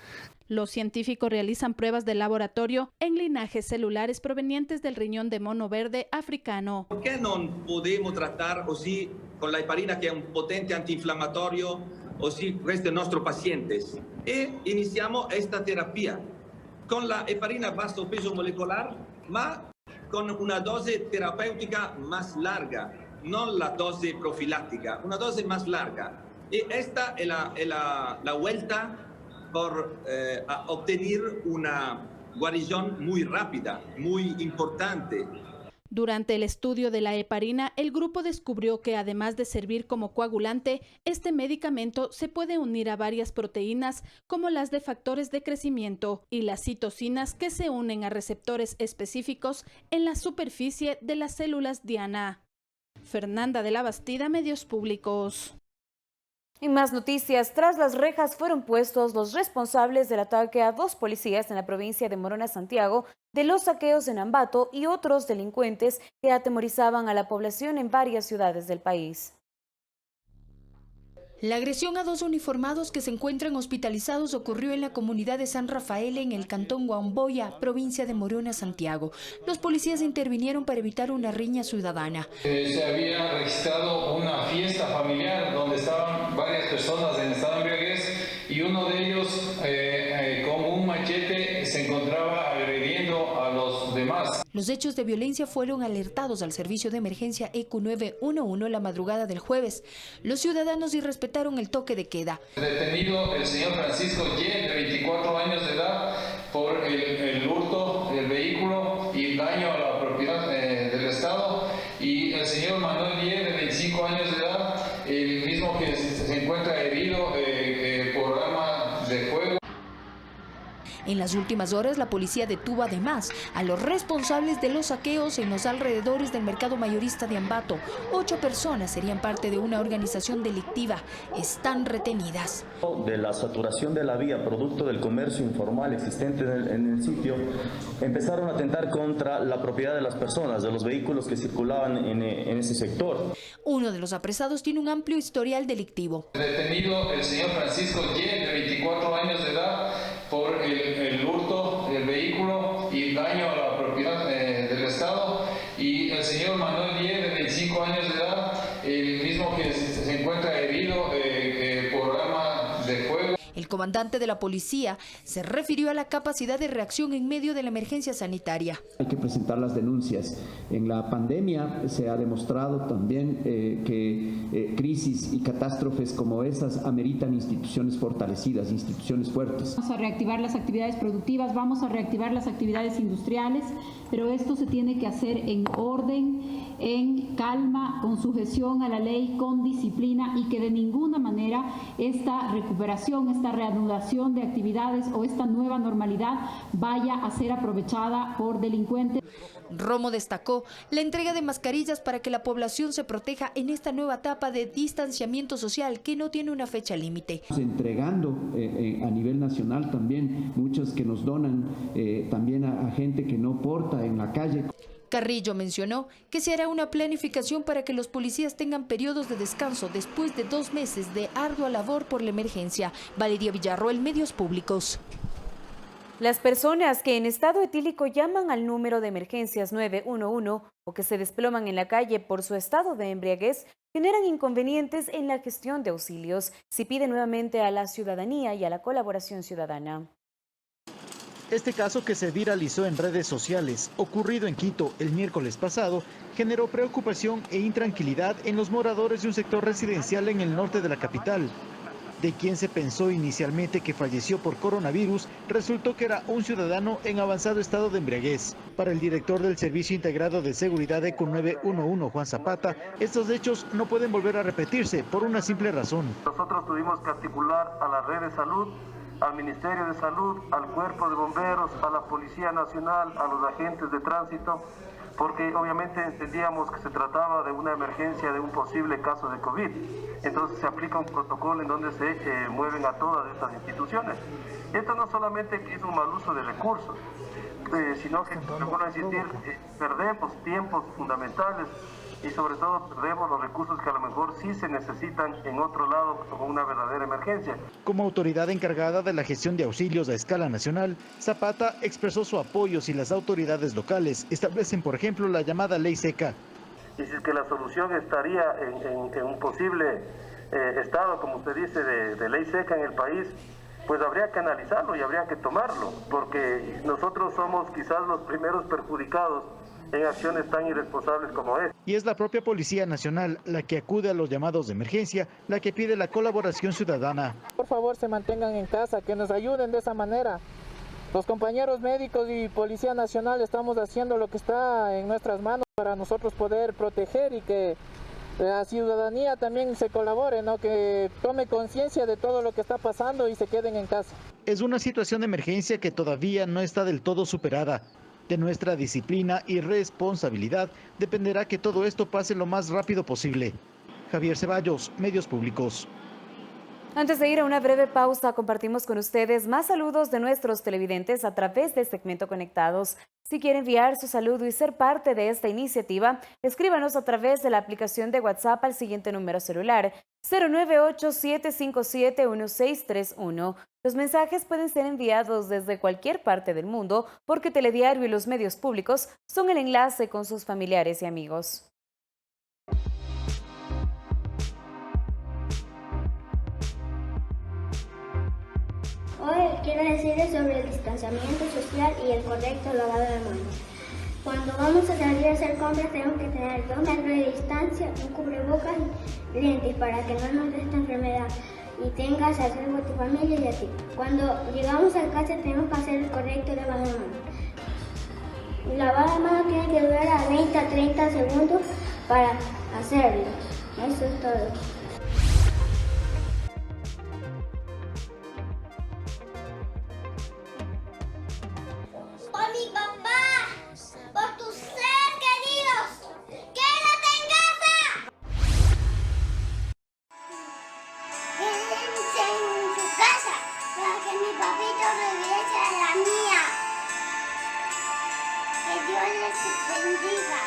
Los científicos realizan pruebas de laboratorio en linajes celulares provenientes del riñón de mono verde africano. Perché non podemos tratar così con la heparina, che è un potente antinfiammatorio, così questi nostri pazienti? E iniziamo questa terapia con la heparina a basso peso molecolare, ma con una dose terapeutica más larga. No la dosis profiláctica, una dosis más larga. Y esta es la vuelta por obtener una guarición muy rápida, muy importante. Durante el estudio de la heparina, el grupo descubrió que además de servir como coagulante, este medicamento se puede unir a varias proteínas como las de factores de crecimiento y las citocinas que se unen a receptores específicos en la superficie de las células diana. Fernanda de la Bastida, Medios Públicos. En más noticias, tras las rejas fueron puestos los responsables del ataque a 2 policías en la provincia de Morona, Santiago, de los saqueos en Ambato y otros delincuentes que atemorizaban a la población en varias ciudades del país. La agresión a 2 uniformados que se encuentran hospitalizados ocurrió en la comunidad de San Rafael, en el cantón Huamboya, provincia de Morona, Santiago. Los policías intervinieron para evitar una riña ciudadana. Se había registrado una fiesta familiar donde estaban varias personas en estado de embriaguez y uno de ellos con un machete se encontraba agrediendo a los demás. Los hechos de violencia fueron alertados al servicio de emergencia EQ 911 la madrugada del jueves. Los ciudadanos irrespetaron el toque de queda. Detenido el señor Francisco Y, de 24 años de edad, por el hurto del vehículo y daño a la propiedad del Estado, y el señor Manuel Y, de 25 años de edad, el mismo que se encuentra herido por arma de fuego. En las últimas horas, la policía detuvo además a los responsables de los saqueos en los alrededores del mercado mayorista de Ambato. 8 personas serían parte de una organización delictiva. Están retenidas. De la saturación de la vía, producto del comercio informal existente en el sitio, empezaron a atentar contra la propiedad de las personas, de los vehículos que circulaban en ese sector. Uno de los apresados tiene un amplio historial delictivo. Detenido el señor Francisco Y, de 24 años de edad, por el hurto del vehículo y daño a la propiedad del Estado, y el señor Manuel Y, de 25 años de edad, el mismo que se encuentra herido por arma de fuego. El comandante de la policía se refirió a la capacidad de reacción en medio de la emergencia sanitaria. Hay que presentar las denuncias. En la pandemia se ha demostrado también que crisis y catástrofes como esas ameritan instituciones fortalecidas, instituciones fuertes. Vamos a reactivar las actividades productivas, vamos a reactivar las actividades industriales, pero esto se tiene que hacer en orden, en calma, con sujeción a la ley, con disciplina, y que de ninguna manera esta recuperación, esta reanudación de actividades o esta nueva normalidad vaya a ser aprovechada por delincuentes. Romo destacó la entrega de mascarillas para que la población se proteja en esta nueva etapa de distanciamiento social que no tiene una fecha límite. Entregando a nivel nacional también muchos que nos donan también a gente que no porta en la calle. Carrillo mencionó que se hará una planificación para que los policías tengan periodos de descanso después de 2 meses de ardua labor por la emergencia. Valeria Villarroel, Medios Públicos. Las personas que en estado etílico llaman al número de emergencias 911 o que se desploman en la calle por su estado de embriaguez generan inconvenientes en la gestión de auxilios. Se pide nuevamente a la ciudadanía y a la colaboración ciudadana. Este caso, que se viralizó en redes sociales, ocurrido en Quito el miércoles pasado, generó preocupación e intranquilidad en los moradores de un sector residencial en el norte de la capital. De quien se pensó inicialmente que falleció por coronavirus, resultó que era un ciudadano en avanzado estado de embriaguez. Para el director del Servicio Integrado de Seguridad ECO 911, Juan Zapata, estos hechos no pueden volver a repetirse por una simple razón. Nosotros tuvimos que articular a la red de salud, al Ministerio de Salud, al Cuerpo de Bomberos, a la Policía Nacional, a los agentes de tránsito, porque obviamente entendíamos que se trataba de una emergencia, de un posible caso de COVID. Entonces se aplica un protocolo en donde se mueven a todas estas instituciones. Esto no solamente es un mal uso de recursos, sino que, vuelvo a insistir, perdemos tiempos fundamentales y sobre todo perdemos los recursos que a lo mejor sí se necesitan en otro lado como una verdadera emergencia. Como autoridad encargada de la gestión de auxilios a escala nacional, Zapata expresó su apoyo si las autoridades locales establecen, por ejemplo, la llamada ley seca. Y si es que la solución estaría en un posible estado, como usted dice, de ley seca en el país, pues habría que analizarlo y habría que tomarlo, porque nosotros somos quizás los primeros perjudicados en acciones tan irresponsables como esta. Y es la propia Policía Nacional la que acude a los llamados de emergencia, la que pide la colaboración ciudadana. Por favor, se mantengan en casa, que nos ayuden de esa manera. Los compañeros médicos y Policía Nacional estamos haciendo lo que está en nuestras manos para nosotros poder proteger y que la ciudadanía también se colabore, ¿no? Que tome conciencia de todo lo que está pasando y se queden en casa. Es una situación de emergencia que todavía no está del todo superada. De nuestra disciplina y responsabilidad dependerá que todo esto pase lo más rápido posible. Javier Ceballos, Medios Públicos. Antes de ir a una breve pausa, compartimos con ustedes más saludos de nuestros televidentes a través de Segmento Conectados. Si quiere enviar su saludo y ser parte de esta iniciativa, escríbanos a través de la aplicación de WhatsApp al siguiente número celular: 098-757-1631. Los mensajes pueden ser enviados desde cualquier parte del mundo porque Telediario y los medios públicos son el enlace con sus familiares y amigos. Hoy quiero decirles sobre el distanciamiento social y el correcto lavado de manos. Cuando vamos a salir a hacer compras tenemos que tener 2 metros de distancia, un cubrebocas y lentes para que no nos dé esta enfermedad y tengas a salvo a tu familia y a ti. Cuando llegamos a casa tenemos que hacer el correcto lavado de manos. El lavado de manos tiene que durar a 20 a 30 segundos para hacerlo. Eso es todo. Por mi papá, por tus seres queridos, quédate en casa. Quédense en su casa para que mi papito regrese a la mía. Que Dios les bendiga.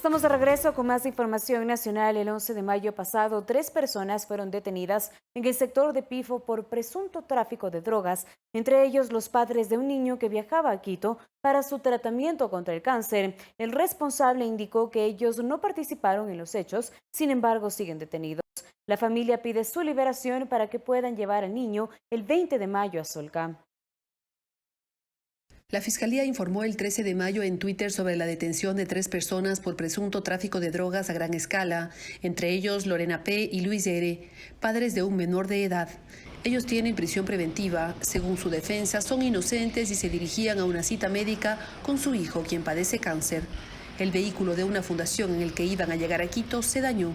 Estamos de regreso con más información nacional. El 11 de mayo pasado, 3 personas fueron detenidas en el sector de Pifo por presunto tráfico de drogas, entre ellos los padres de un niño que viajaba a Quito para su tratamiento contra el cáncer. El responsable indicó que ellos no participaron en los hechos, sin embargo siguen detenidos. La familia pide su liberación para que puedan llevar al niño el 20 de mayo a Solca. La Fiscalía informó el 13 de mayo en Twitter sobre la detención de 3 personas por presunto tráfico de drogas a gran escala, entre ellos Lorena P. y Luis R., padres de un menor de edad. Ellos tienen prisión preventiva. Según su defensa, son inocentes y se dirigían a una cita médica con su hijo, quien padece cáncer. El vehículo de una fundación en el que iban a llegar a Quito se dañó.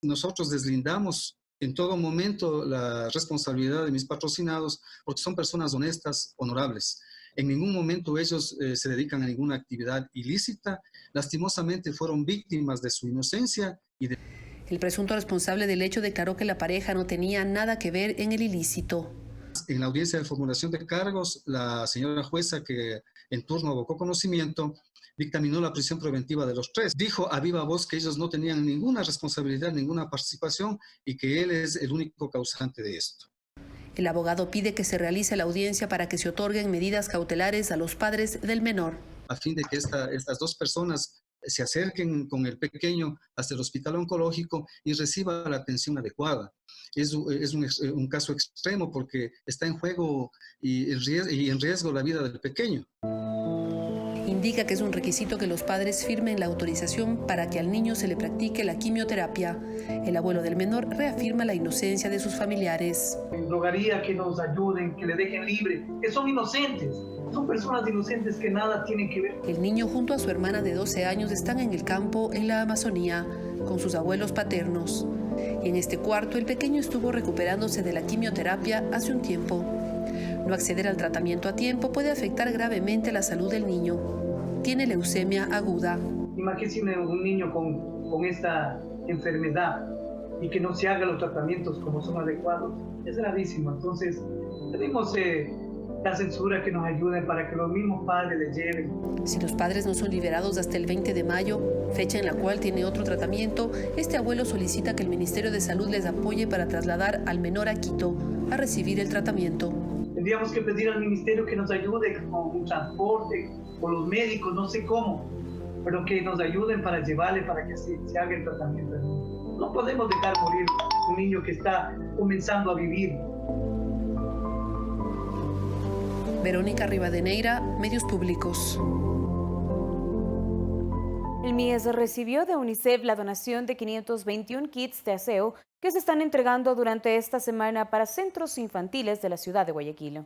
Nosotros deslindamos en todo momento la responsabilidad de mis patrocinados porque son personas honestas, honorables. En ningún momento ellos se dedican a ninguna actividad ilícita. Lastimosamente fueron víctimas de su inocencia. El presunto responsable del hecho declaró que la pareja no tenía nada que ver en el ilícito. En la audiencia de formulación de cargos, la señora jueza que en turno abocó conocimiento dictaminó la prisión preventiva de los 3. Dijo a viva voz que ellos no tenían ninguna responsabilidad, ninguna participación y que él es el único causante de esto. El abogado pide que se realice la audiencia para que se otorguen medidas cautelares a los padres del menor. A fin de que estas 2 personas se acerquen con el pequeño hasta el hospital oncológico y reciba la atención adecuada. Es un caso extremo porque está en juego y en riesgo la vida del pequeño. Indica que es un requisito que los padres firmen la autorización para que al niño se le practique la quimioterapia. El abuelo del menor reafirma la inocencia de sus familiares. Rogaría que nos ayuden, que le dejen libre, que son inocentes. Son personas inocentes que nada tienen que ver. El niño junto a su hermana de 12 años están en el campo en la Amazonía con sus abuelos paternos. Y en este cuarto el pequeño estuvo recuperándose de la quimioterapia hace un tiempo. No acceder al tratamiento a tiempo puede afectar gravemente la salud del niño. Tiene leucemia aguda. Imagínese un niño con esta enfermedad y que no se hagan los tratamientos como son adecuados. Es gravísimo. Entonces, pedimos la censura que nos ayude para que los mismos padres le lleven. Si los padres no son liberados hasta el 20 de mayo, fecha en la cual tiene otro tratamiento, este abuelo solicita que el Ministerio de Salud les apoye para trasladar al menor a Quito a recibir el tratamiento. Tendríamos que pedir al ministerio que nos ayude con un transporte, con los médicos, no sé cómo, pero que nos ayuden para llevarle, para que se haga el tratamiento. No podemos dejar morir un niño que está comenzando a vivir. Verónica Rivadeneira, Medios Públicos. El MIES recibió de UNICEF la donación de 521 kits de aseo que se están entregando durante esta semana para centros infantiles de la ciudad de Guayaquil.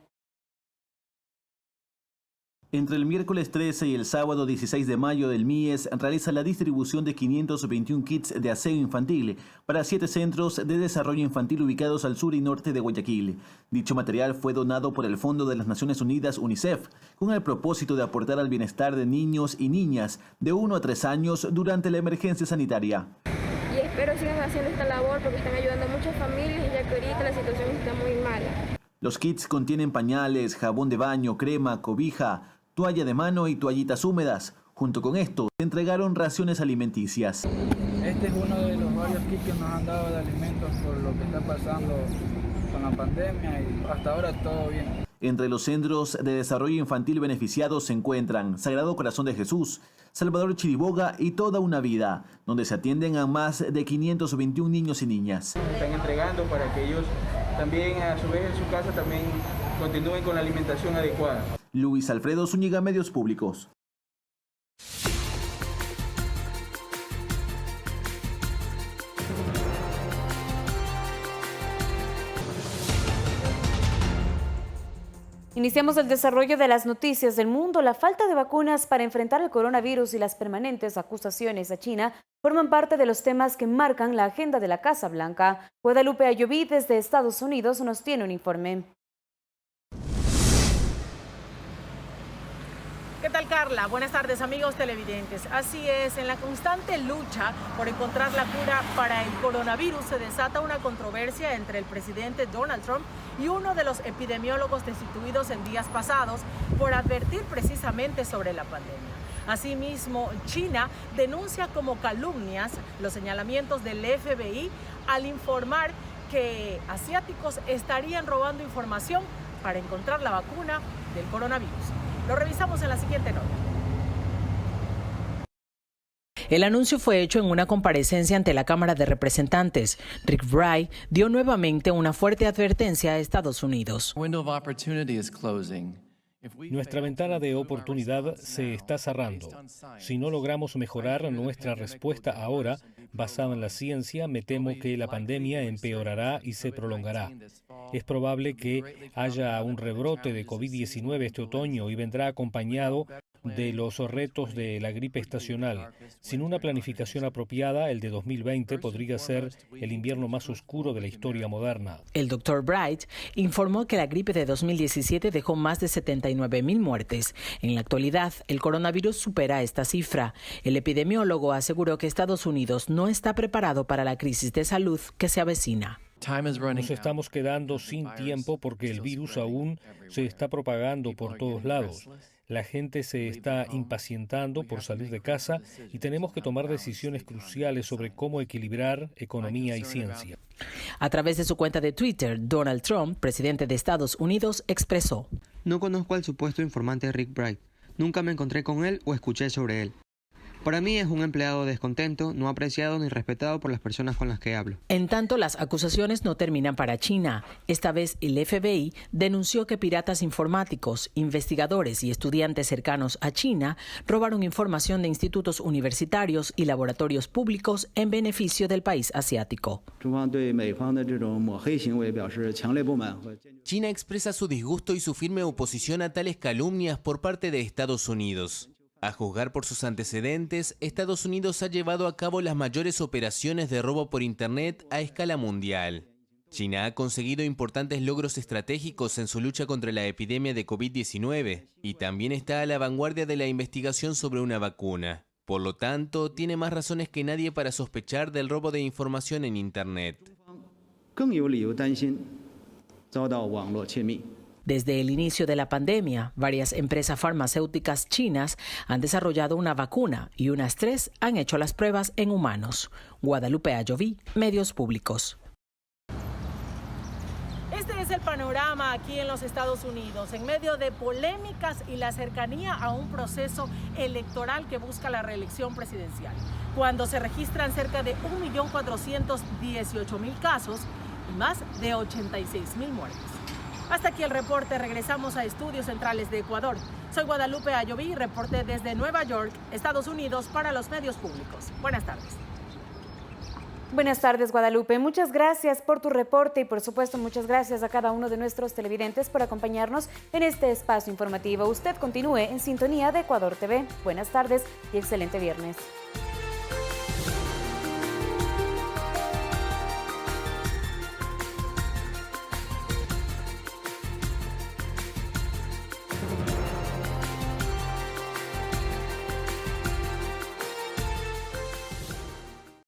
Entre el miércoles 13 y el sábado 16 de mayo, el MIES realiza la distribución de 521 kits de aseo infantil para 7 centros de desarrollo infantil ubicados al sur y norte de Guayaquil. Dicho material fue donado por el Fondo de las Naciones Unidas, UNICEF, con el propósito de aportar al bienestar de niños y niñas de 1 a 3 años durante la emergencia sanitaria. Y espero sigan haciendo esta labor porque están ayudando a muchas familias, ya que ahorita la situación está muy mala. Los kits contienen pañales, jabón de baño, crema, cobija, toalla de mano y toallitas húmedas. Junto con esto, se entregaron raciones alimenticias. Este es uno de los varios kits que nos han dado de alimentos por lo que está pasando con la pandemia y hasta ahora todo bien. Entre los centros de desarrollo infantil beneficiados se encuentran Sagrado Corazón de Jesús, Salvador Chiriboga y Toda una Vida, donde se atienden a más de 521 niños y niñas. Están entregando para que ellos también a su vez en su casa también continúen con la alimentación adecuada. Luis Alfredo Zúñiga, Medios Públicos. Iniciamos el desarrollo de las noticias del mundo. La falta de vacunas para enfrentar el coronavirus y las permanentes acusaciones a China forman parte de los temas que marcan la agenda de la Casa Blanca. Guadalupe Ayoví desde Estados Unidos nos tiene un informe. ¿Qué tal, Carla? Buenas tardes, amigos televidentes. Así es, en la constante lucha por encontrar la cura para el coronavirus se desata una controversia entre el presidente Donald Trump y uno de los epidemiólogos destituidos en días pasados por advertir precisamente sobre la pandemia. Asimismo, China denuncia como calumnias los señalamientos del FBI al informar que asiáticos estarían robando información para encontrar la vacuna del coronavirus. Lo revisamos en la siguiente nota. El anuncio fue hecho en una comparecencia ante la Cámara de Representantes. Rick Bright dio nuevamente una fuerte advertencia a Estados Unidos. Nuestra ventana de oportunidad se está cerrando. Si no logramos mejorar nuestra respuesta ahora, basada en la ciencia, me temo que la pandemia empeorará y se prolongará. Es probable que haya un rebrote de COVID-19 este otoño y vendrá acompañado de los retos de la gripe estacional. Sin una planificación apropiada, el de 2020 podría ser el invierno más oscuro de la historia moderna. El Dr. Bright informó que la gripe de 2017 dejó más de 79,000 muertes. En la actualidad, el coronavirus supera esta cifra. El epidemiólogo aseguró que Estados Unidos no está preparado para la crisis de salud que se avecina. Nos estamos quedando sin tiempo porque el virus aún se está propagando por todos lados. La gente se está impacientando por salir de casa y tenemos que tomar decisiones cruciales sobre cómo equilibrar economía y ciencia. A través de su cuenta de Twitter, Donald Trump, presidente de Estados Unidos, expresó: "No conozco al supuesto informante Rick Bright. Nunca me encontré con él o escuché sobre él. Para mí es un empleado descontento, no apreciado ni respetado por las personas con las que hablo". En tanto, las acusaciones no terminan para China. Esta vez el FBI denunció que piratas informáticos, investigadores y estudiantes cercanos a China robaron información de institutos universitarios y laboratorios públicos en beneficio del país asiático. China expresa su disgusto y su firme oposición a tales calumnias por parte de Estados Unidos. A juzgar por sus antecedentes, Estados Unidos ha llevado a cabo las mayores operaciones de robo por Internet a escala mundial. China ha conseguido importantes logros estratégicos en su lucha contra la epidemia de COVID-19 y también está a la vanguardia de la investigación sobre una vacuna. Por lo tanto, tiene más razones que nadie para sospechar del robo de información en Internet. Desde el inicio de la pandemia, varias empresas farmacéuticas chinas han desarrollado una vacuna y unas 3 han hecho las pruebas en humanos. Guadalupe Ayoví, Medios Públicos. Este es el panorama aquí en los Estados Unidos, en medio de polémicas y la cercanía a un proceso electoral que busca la reelección presidencial, cuando se registran cerca de 1.418.000 casos y más de 86.000 muertes. Hasta aquí el reporte, regresamos a Estudios Centrales de Ecuador. Soy Guadalupe Ayoví, reporté desde Nueva York, Estados Unidos, para los Medios Públicos. Buenas tardes. Buenas tardes, Guadalupe. Muchas gracias por tu reporte y, por supuesto, muchas gracias a cada uno de nuestros televidentes por acompañarnos en este espacio informativo. Usted continúe en sintonía de Ecuador TV. Buenas tardes y excelente viernes.